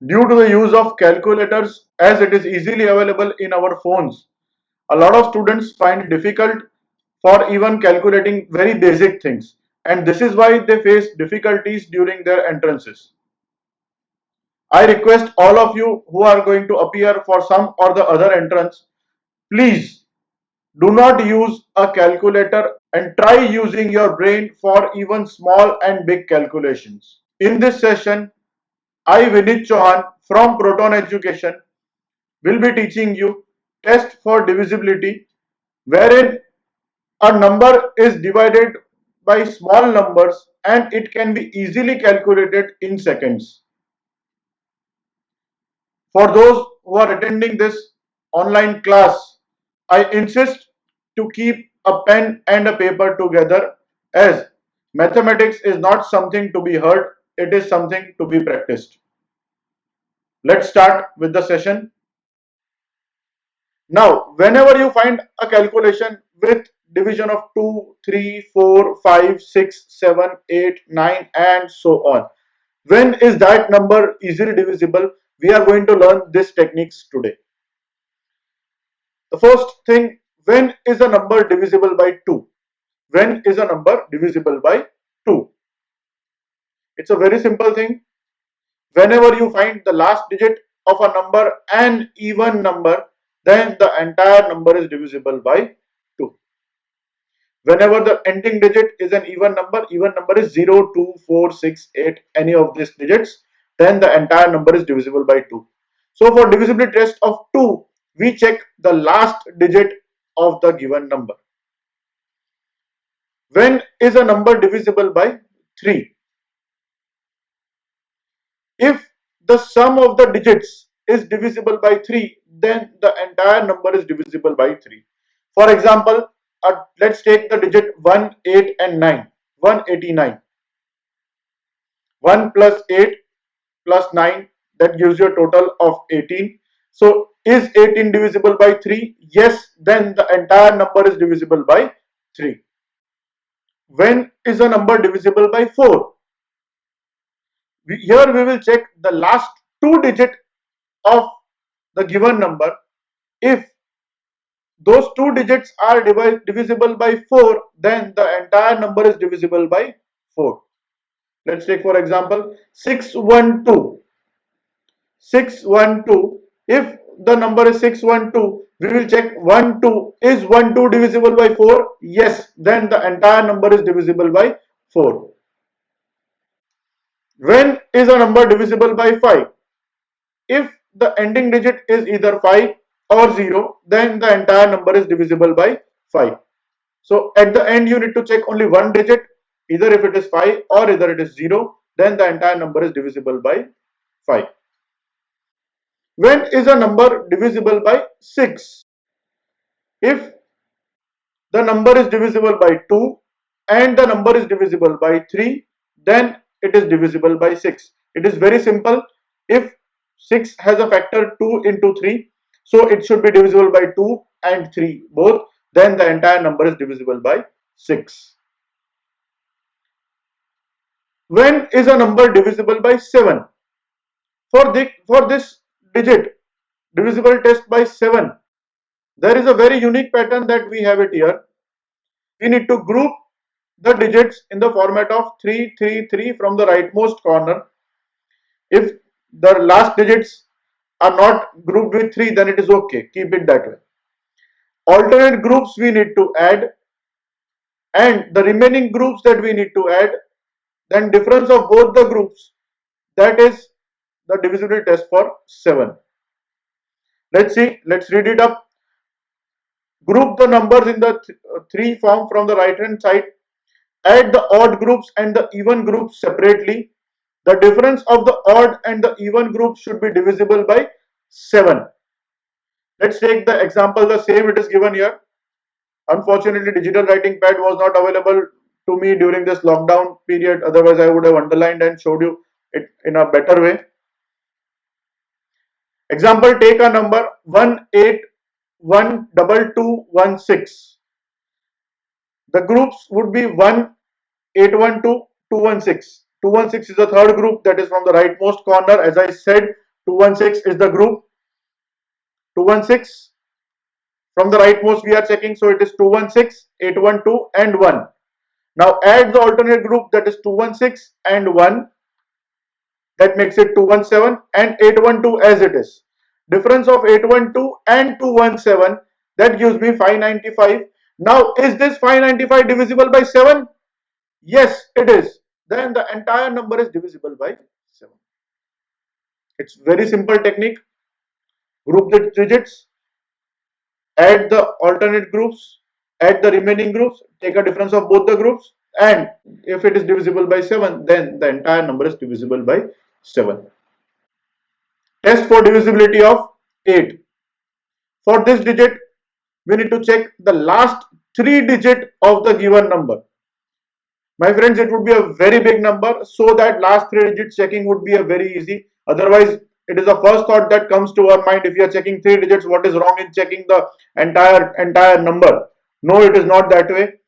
Due to the use of calculators as it is easily available in our phones, a lot of students find it difficult for even calculating very basic things, and this is why they face difficulties during their entrances. I request all of you who are going to appear for some or the other entrance, please do not use a calculator and try using your brain for even small and big calculations. In this session, I, Vinit Chauhan from Proton Education, will be teaching you test for divisibility, wherein a number is divided by small numbers and it can be easily calculated in seconds. For those who are attending this online class, I insist to keep a pen and a paper together, as mathematics is not something to be heard, it is something to be practiced. Let's start with the session. Now, whenever you find a calculation with division of 2, 3, 4, 5, 6, 7, 8, 9 and so on, when is that number easily divisible? We are going to learn these techniques today. The first thing, when is a number divisible by 2? When is a number divisible by 2? It's a very simple thing. Whenever you find the last digit of a number an even number, then the entire number is divisible by 2. Whenever the ending digit is an even number is 0, 2, 4, 6, 8, any of these digits, then the entire number is divisible by 2. So for divisibility test of 2, we check the last digit of the given number. When is a number divisible by 3? If the sum of the digits is divisible by 3, then the entire number is divisible by 3. For example, let's take the digit 1, 8 and 9, 189. 1 plus 8 plus 9, that gives you a total of 18. So is 18 divisible by 3? Yes, then the entire number is divisible by 3. When is a number divisible by 4? Here we will check the last two digits of the given number. If those two digits are divisible by 4, then the entire number is divisible by 4. Let's take for example 612. 612. If the number is 612, we will check 12. Is 12 divisible by 4? Yes, then the entire number is divisible by 4. When is a number divisible by 5? If the ending digit is either 5 or 0, then the entire number is divisible by 5. So at the end you need to check only one digit, either if it is 5 or either it is 0, then the entire number is divisible by 5. When is a number divisible by 6? If the number is divisible by 2 and the number is divisible by 3, then it is divisible by 6. It is very simple. If 6 has a factor 2 into 3, so it should be divisible by 2 and 3 both, then the entire number is divisible by 6. When is a number divisible by 7? For this digit divisible test by 7, there is a very unique pattern that we have it here. We need to group the digits in the format of 3, 3, 3 from the rightmost corner. If the last digits are not grouped with 3, then it is okay. Keep it that way. Alternate groups we need to add, and the remaining groups that we need to add, then difference of both the groups, that is the divisibility test for 7. Let's see, let's read it up. Group the numbers in the 3 form from the right hand side. Add the odd groups and the even groups separately. The difference of the odd and the even groups should be divisible by 7. Let's take the example the same it is given here. Unfortunately, digital writing pad was not available to me during this lockdown period. Otherwise, I would have underlined and showed you it in a better way. Example, take a number 1812216. The groups would be 1812216. 216 is the third group, that is from the rightmost corner. As I said, 216 is the group. 216 from the rightmost we are checking, so it is 216, 812 and 1. Now add the alternate group, that is 216 and 1, that makes it 217, and 812 as it is. Difference of 812 and 217, that gives me 595. Now is this 595 divisible by 7? Yes, it is. Then the entire number is divisible by 7. It's very simple technique. Group the digits, add the alternate groups, add the remaining groups, take a difference of both the groups, and if it is divisible by 7, then the entire number is divisible by 7. Test for divisibility of 8. For this digit, we need to check the last 3 digits of the given number. My friends, it would be a very big number, so that last 3 digits checking would be a very easy. Otherwise, it is the first thought that comes to our mind. If you are checking 3 digits, what is wrong in checking the entire number? No, it is not that way.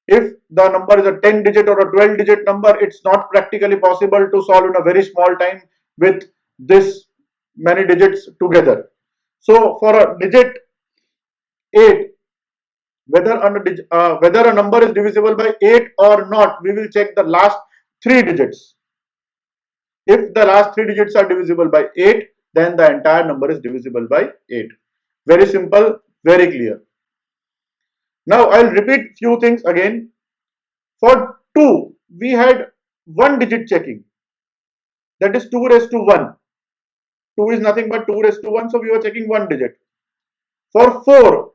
If the number is a 10 digit or a 12 digit number, it's not practically possible to solve in a very small time with this many digits together. So for a digit 8, whether a number is divisible by 8 or not, we will check the last 3 digits. If the last 3 digits are divisible by 8, then the entire number is divisible by 8. Very simple, very clear. Now I'll repeat few things again. For 2, we had 1 digit checking, that is 2 raised to 1. 2 is nothing but 2 raised to 1, so we were checking 1 digit. For 4,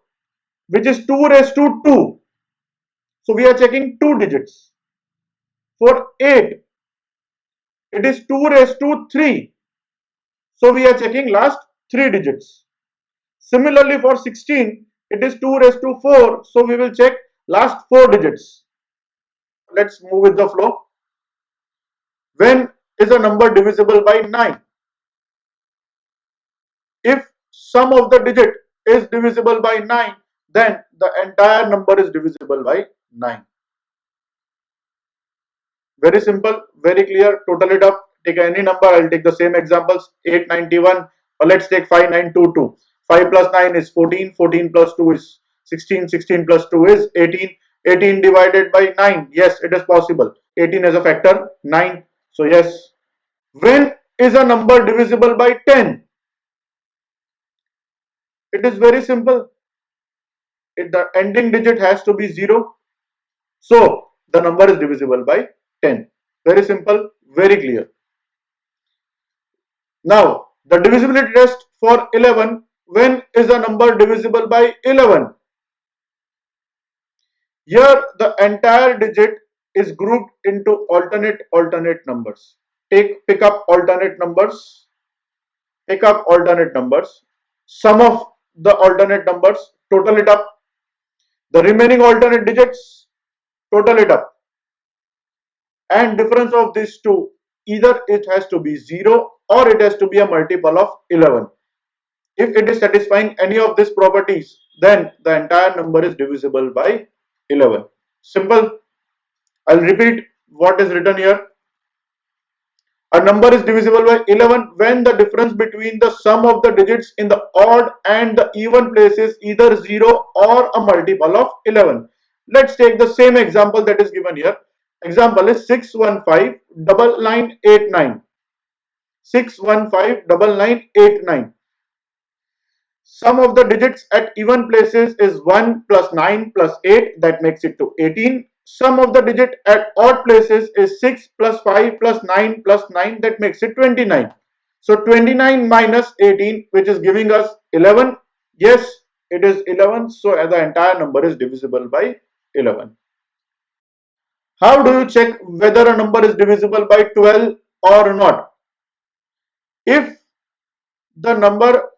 which is 2 raised to 2, so we are checking 2 digits. For 8, it is 2 raised to 3, so we are checking last 3 digits. Similarly for 16, it is 2 raised to 4, so we will check last 4 digits. Let's move with the flow. When is a number divisible by 9? If sum of the digit is divisible by 9, then the entire number is divisible by 9. Very simple, very clear. Total it up, take any number. I'll take the same examples. 891, or let's take 5922. 5 plus 9 is 14, 14 plus 2 is 16, 16 plus 2 is 18, 18 divided by 9. Yes, it is possible. 18 is a factor, 9. So yes. When is a number divisible by 10? It is very simple. The ending digit has to be 0. So the number is divisible by 10. Very simple, very clear. Now the divisibility test for 11. When is a number divisible by 11? Here the entire digit is grouped into alternate numbers. Pick up alternate numbers. Pick up alternate numbers. Sum of the alternate numbers, total it up. The remaining alternate digits, total it up. And difference of these two, either it has to be 0 or it has to be a multiple of 11. If it is satisfying any of these properties, then the entire number is divisible by 11. Simple. I'll repeat what is written here. A number is divisible by 11 when the difference between the sum of the digits in the odd and the even place is either 0 or a multiple of 11. Let's take the same example that is given here. Example is 6159989. 6159989. Sum of the digits at even places is 1 plus 9 plus 8, that makes it to 18. Sum of the digit at odd places is 6 plus 5 plus 9 plus 9, that makes it 29. So 29 minus 18, which is giving us 11. Yes, it is 11. So the entire number is divisible by 11. How do you check whether a number is divisible by 12 or not? If the number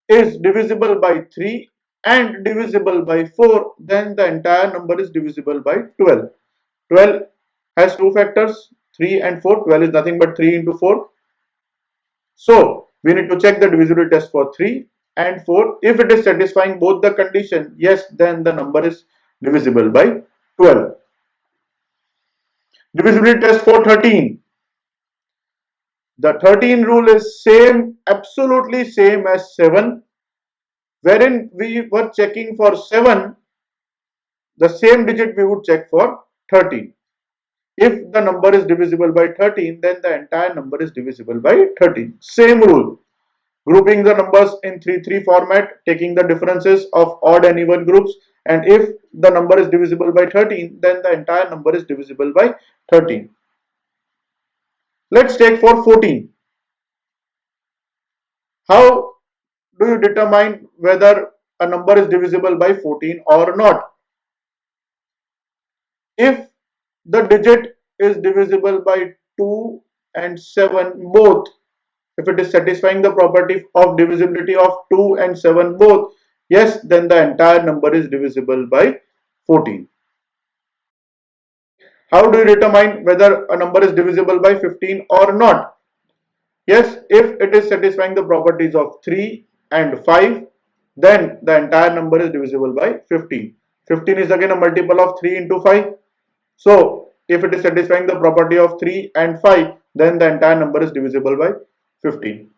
is divisible by 3 and divisible by 4, then the entire number is divisible by 12. 12 has two factors, 3 and 4. 12 is nothing but 3 into 4. So we need to check the divisibility test for 3 and 4. If it is satisfying both the condition, yes, then the number is divisible by 12. Divisibility test for 13. The 13 rule is same, absolutely same as 7, wherein we were checking for 7, the same digit we would check for 13. If the number is divisible by 13, then the entire number is divisible by 13. Same rule. Grouping the numbers in 3-3 format, taking the differences of odd and even groups, and if the number is divisible by 13, then the entire number is divisible by 13. Let's take for 14. How do you determine whether a number is divisible by 14 or not? If the digit is divisible by 2 and 7 both, if it is satisfying the property of divisibility of 2 and 7 both, yes, then the entire number is divisible by 14. How do you determine whether a number is divisible by 15 or not? Yes, if it is satisfying the properties of 3 and 5, then the entire number is divisible by 15. 15 is again a multiple of 3 into 5. So, if it is satisfying the property of 3 and 5, then the entire number is divisible by 15.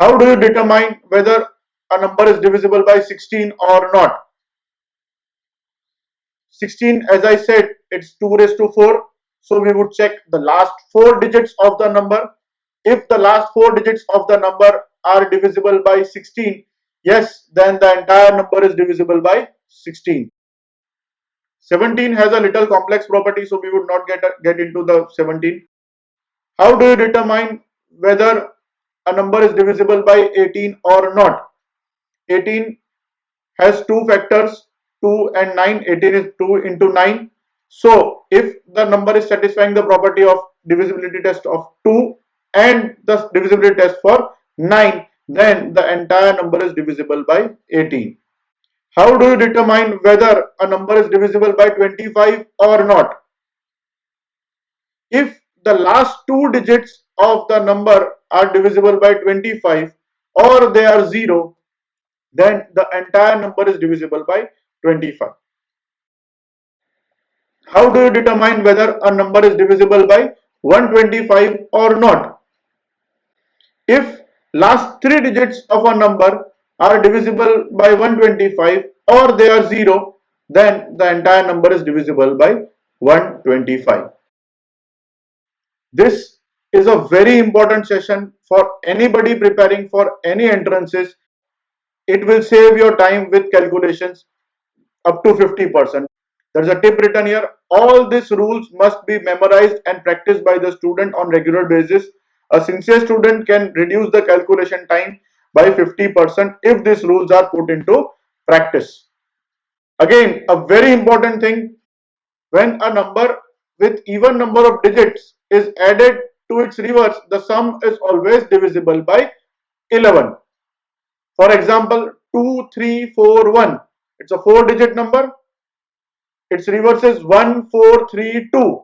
How do you determine whether a number is divisible by 16 or not? 16, as I said, it's 2 raised to 4. So we would check the last 4 digits of the number. If the last 4 digits of the number are divisible by 16, yes, then the entire number is divisible by 16. 17 has a little complex property, so we would not get into the 17. How do you determine whether a number is divisible by 18 or not? 18 has two factors, 2 and 9. 18 is 2 into 9. So if the number is satisfying the property of divisibility test of 2 and the divisibility test for 9, then the entire number is divisible by 18. How do you determine whether a number is divisible by 25 or not? If the last 2 digits of the number are divisible by 25 or they are 0, then the entire number is divisible by 25. How do you determine whether a number is divisible by 125 or not? If last 3 digits of a number are divisible by 125 or they are 0, then the entire number is divisible by 125. This is a very important session for anybody preparing for any entrances. It will save your time with calculations up to 50%. There's a tip written here. All these rules must be memorized and practiced by the student on regular basis. A sincere student can reduce the calculation time by 50% if these rules are put into practice. Again, a very important thing, when a number with even number of digits is added to its reverse, the sum is always divisible by 11. For example, 2, 3, 4, 1. It's a 4-digit number. Its reverse is 1432.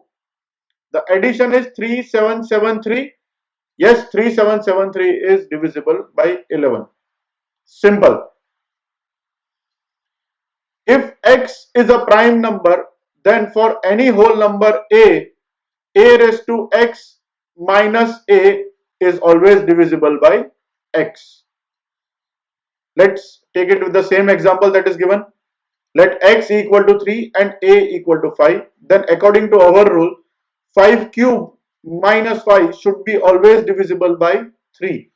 The addition is 3773. Yes, 3773 is divisible by 11. Simple. If x is a prime number, then for any whole number a raised to x minus a is always divisible by x. Let's take it with the same example that is given. Let x equal to 3 and a equal to 5. Then according to our rule, 5 cube minus 5 should be always divisible by 3.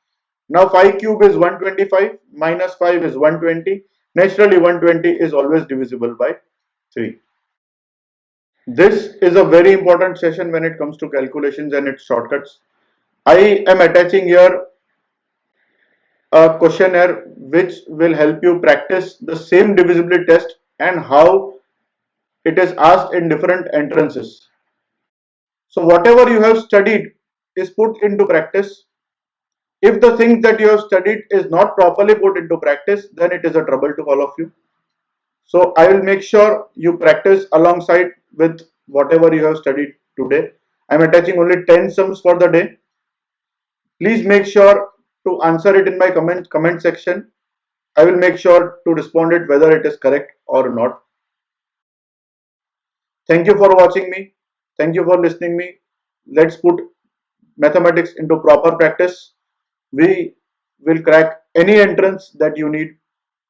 Now 5 cube is 125, minus 5 is 120. Naturally 120 is always divisible by 3. This is a very important session when it comes to calculations and its shortcuts. I am attaching here a questionnaire which will help you practice the same divisibility test and how it is asked in different entrances. So whatever you have studied is put into practice. If the things that you have studied is not properly put into practice, then it is a trouble to all of you. So I will make sure you practice alongside with whatever you have studied today. I am attaching only 10 sums for the day. Please make sure to answer it in my comment section. I will make sure to respond it whether it is correct or not. Thank you for watching me. Thank you for listening me. let's put mathematics into proper practice. We will crack any entrance that you need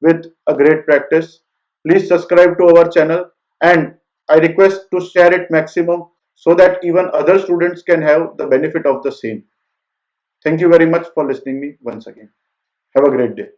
with a great practice. Please subscribe to our channel, and I request to share it maximum so that even other students can have the benefit of the same. Thank you very much for listening me once again. Have a great day.